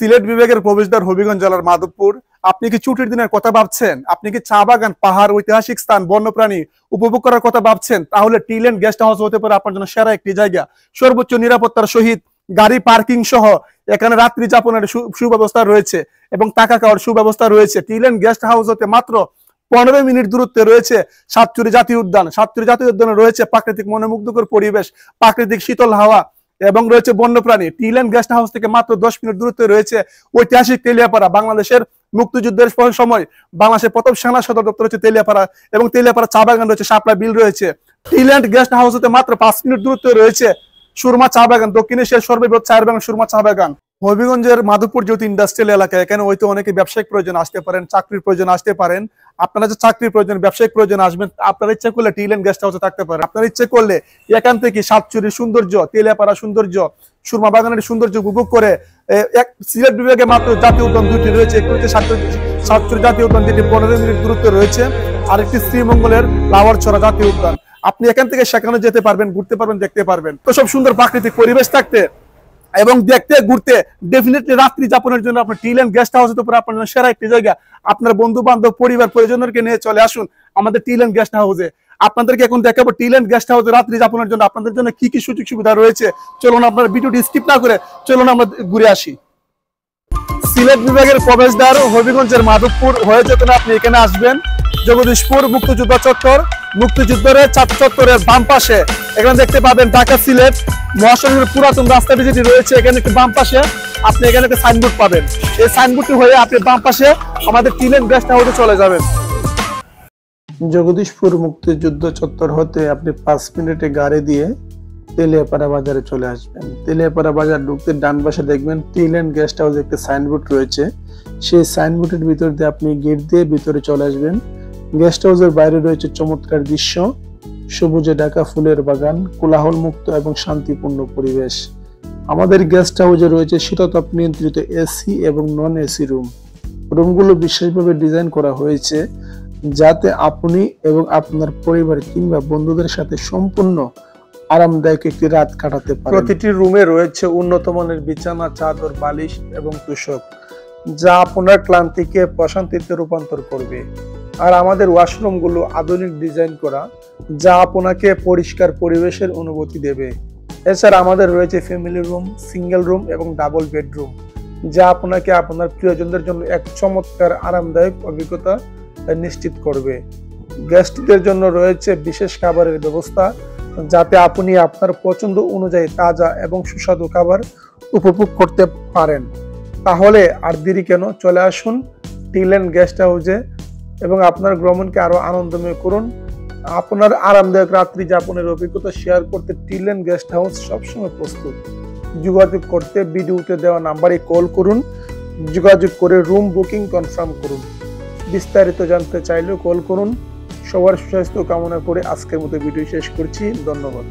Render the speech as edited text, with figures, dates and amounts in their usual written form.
সিলেট বিভাগের প্রবেশদ্বার হবিগঞ্জ জেলার মাধবপুর। আপনি কি ছুটির দিনের কথা ভাবছেন? আপনি কি চা বাগান, পাহাড়, ঐতিহাসিক স্থান, বন্যপ্রাণী উপভোগ করার কথা ভাবছেন? তাহলে টিলেন গেস্ট হাউস হতে পারে আপনার জন্য সেরা একটি জায়গা। সর্বোচ্চ নিরাপত্তার সহিত গাড়ি পার্কিং সহ এখানে রাত্রি যাপনের সুব্যবস্থা রয়েছে এবং টাকা খাওয়ার সুব্যবস্থা রয়েছে। টিলেন গেস্ট হাউস হতে মাত্র 15 মিনিট দূরত্বে রয়েছে সাতচুরি জাতীয় উদ্যান। সাতচুরি জাতীয় উদ্যানে রয়েছে প্রাকৃতিক মনোমুগ্ধকর পরিবেশ, প্রাকৃতিক শীতল হাওয়া এবং রয়েছে বন্যপ্রাণী। টিলেন গেস্ট হাউস থেকে মাত্র 10 মিনিট দূরত্বে রয়েছে ঐতিহাসিক তেলিয়াপাড়া। বাংলাদেশের মুক্তিযুদ্ধের সময় বাংলাদেশের প্রথম সেনা সদর দপ্তর হচ্ছে তেলিয়াপাড়া এবং তেলিয়াপাড়া চা বাগান রয়েছে, শাপলা বিল রয়েছে। টিলেন গেস্ট হাউস হতে মাত্র 5 মিনিট দূরত্বে রয়েছে সুরমা চা বাগান, দক্ষিণ এশিয়ার সর্ববৃহৎ চায়ের বাগান সুরমা চা বাগান। হবিগঞ্জের মাধবপুর যেহেতু ইন্ডাস্ট্রিয়াল এলাকা, এখানে হয়তো অনেকে ব্যবসায়িক প্রয়োজন আসতে পারেন, চাকরির প্রয়োজন আসতে পারেন। আপনারা যে চাকরির প্রয়োজন, ব্যবসায়িক প্রয়োজন আসবেন, আপনারা ইচ্ছা করলে টিলেন গেস্ট হাউসে থাকতে পারেন। আপনারা ইচ্ছে করলে এখান থেকে সাতচুরির সৌন্দর্য, তেলিয়াপাড়া সৌন্দর্য, সুরমা বাগানের সৌন্দর্য উপভোগ করে সিলেট বিভাগে মাত্র জাতীয় উদ্যান দুটি রয়েছে। একটি হচ্ছে সাতচুরি জাতীয় উদ্যান, যেটি 15 মিনিট দূরত্বে রয়েছে, আরেকটি শ্রীমঙ্গলের লাওয়ারছড়া জাতীয় উদ্যান। আপনি এখান থেকে সেখানে যেতে পারবেন, ঘুরতে পারবেন, দেখতে পারবেন। তো সব সুন্দর প্রাকৃতিক পরিবেশ থাকতে এবং দেখতে ঘুরতে ডেফিনেটলি রাত্রি যাপনের জন্য আপনার টিলেন গেস্ট হাউস হতে পারে আপনার জন্য সেরা একটি জায়গা। আপনার বন্ধু বান্ধব, পরিবার পরিজনকে নিয়ে চলে আসুন আমাদের টিলেন গেস্ট হাউসে। আপনাদেরকে এখন দেখাবো টিলেন গেস্ট হাউসে রাত্রি যাপনের জন্য আপনাদের জন্য কি কি সুযোগ সুবিধা রয়েছে। চলুন আপনার ভিডিওটি স্কিপ না করে চলুন আমরা ঘুরে আসি। সিলেট বিভাগের প্রবেশদ্বার হবিগঞ্জের মাধবপুর হয়ে যেতেন আপনি এখানে আসবেন জগদীশপুর মুক্তিযুদ্ধ চত্বর। মুক্তিযুদ্ধের ছাত্র চত্বরের বাম পাশে এখানে দেখতে পাবেন ঢাকা সিলেট মহাসড়কের পুরাতন রাস্তাটি যেটি রয়েছে, এখানে একটি বাম পাশে আপনি এখানে একটা সাইনবোর্ড পাবেন। এই সাইনবোর্ডটি হয়ে আপনি বাম পাশে আমাদের টিলেন গেস্ট হাউসে চলে যাবেন। জগদীশপুর মুক্তিযুদ্ধ চত্বর হতে আপনি 5 মিনিটে গাড়ি দিয়ে তেলিয়াপাড়া বাজারে চলে আসবেন। তেলিয়াপাড়া বাজার ঢুকতে ডান পাশে দেখবেন টিলেন গেস্ট হাউস একটা সাইনবোর্ড রয়েছে। সেই সাইনবোর্ডের ভিতর দিয়ে আপনি গেট দিয়ে ভিতরে চলে আসবেন। গেস্ট হাউসের বাইরে রয়েছে চমৎকার দৃশ্য, সবুজে ঢাকা ফুলের বাগান, কোলাহল মুক্ত এবং শান্তিপূর্ণ পরিবেশ। আমাদের গেস্ট হাউসে রয়েছে শীততাপ নিয়ন্ত্রিত এসি এবং নন এসি রুম। রুমগুলো বিশেষভাবে ডিজাইন করা হয়েছে যাতে আপনি এবং আপনার পরিবার কিংবা বন্ধুদের সাথে সম্পূর্ণ আরামদায়ক একটি রাত কাটাতে পারেন। প্রতিটি রুমে রয়েছে উন্নত মানের বিছানা, চাদর, বালিশ এবং তোশক, যা আপনার ক্লান্তিকে প্রশান্তিতে রূপান্তর করবে। আর আমাদের ওয়াশরুম গুলো আধুনিক ডিজাইন করা, যা আপনাকে পরিষ্কার পরিবেশের অনুভূতি দেবে। এছাড়া আমাদের রয়েছে ফ্যামিলি রুম, সিঙ্গেল রুম এবং ডাবল বেডরুম, যা আপনাকে আপনার প্রিয়জনদের জন্য এক চমৎকার আরামদায়ক অভিজ্ঞতা নিশ্চিত করবে। গেস্টদের জন্য রয়েছে বিশেষ খাবারের ব্যবস্থা, যাতে আপনি আপনার পছন্দ অনুযায়ী তাজা এবং সুস্বাদু খাবার উপভোগ করতে পারেন। তাহলে আর দেরি কেন, চলে আসুন টিলেন গেস্ট হাউসে এবং আপনার ভ্রমণকে আরো আনন্দময় করুন। আপনার আরামদায়ক রাত্রি যাপনের অভিজ্ঞতা শেয়ার করতে টিলেন গেস্ট হাউস সবসময় প্রস্তুত। যোগাযোগ করতে ভিডিওতে দেওয়া নাম্বারে কল করুন, যোগাযোগ করে রুম বুকিং কনফার্ম করুন। বিস্তারিত জানতে চাইলেও কল করুন। সবার সুস্বাস্থ্য কামনা করে আজকের মতো ভিডিও শেষ করছি। ধন্যবাদ।